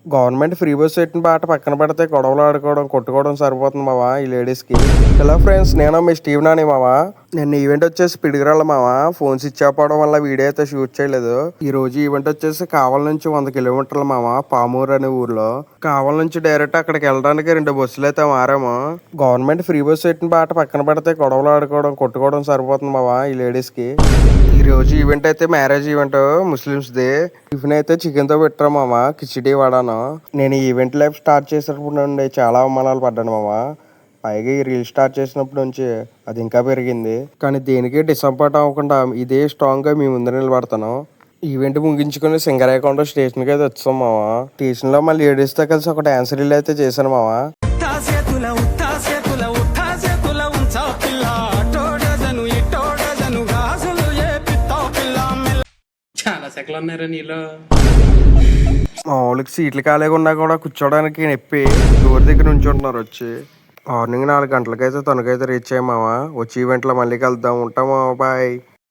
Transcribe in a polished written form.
Government free bus పెట్టిన పాట పక్కన పడితే గొడవలు ఆడుకోవడం కొట్టుకోవడం సరిపోతుంది మావా ఈ లేడీస్కి. హలో ఫ్రెండ్స్, నేను మీ స్టీవ్ నాని మావా. నిన్న ఈవెంట్ వచ్చేసి పిడిగిరాళ్ళ మావా. ఫోన్ స్విచ్ ఆఫ్ అవడం వల్ల వీడియో అయితే షూట్ చేయలేదు. ఈ రోజు ఈవెంట్ వచ్చేసి కావల నుంచి 100 కిలోమీటర్లు మావా, పామూరు అనే ఊర్లో. కావల నుంచి డైరెక్ట్ అక్కడికి వెళ్ళడానికి 2 బస్సులు అయితే మారాము. గవర్నమెంట్ ఫ్రీ బస్ పెట్టిన పాట పక్కన పడితే గొడవలు ఆడుకోవడం కొట్టుకోవడం సరిపోతుంది మావా ఈ లేడీస్కి. ఈ రోజు ఈవెంట్ అయితే మ్యారేజ్ ఈవెంట్ ముస్లిమ్స్ది. టిఫిన్ అయితే చికెన్ తో పెట్టారు మామ, కిచిడి వాడాను. నేను ఈ ఈవెంట్ లైఫ్ స్టార్ట్ చేసినప్పుడు నుండి చాలా అవమానాలు పడ్డాను మామ. పైగా ఈ రీల్ స్టార్ట్ చేసినప్పటి నుంచి అది ఇంకా పెరిగింది. కానీ దేనికి డిసప్పాయింట్ అవ్వకుండా ఇదే స్ట్రాంగ్ గా మీ ముందు నిలబడతాను. ఈవెంట్ ముగించుకుని సింగరాయకొండ స్టేషన్కి అయితే వచ్చాం మామ. స్టేషన్ లో మళ్ళీ లేడీస్తో కలిసి ఒక డాన్స్ రీల్ అయితే చేశాను మామ. చాలా సెకలు ఉన్నారా నీలో. మా వాళ్ళకి సీట్లు ఖాళీగా ఉన్నా కూడా కూర్చోడానికి నొప్పి డోర్ దగ్గర నుంచి ఉంటున్నారు వచ్చి. మార్నింగ్ 4 గంటలకైతే తనకైతే రీచ్ అయ్యామావా. వచ్చి ఈవెంట్లో మళ్ళీ కలుద్దాం. ఉంటామా, బాయ్.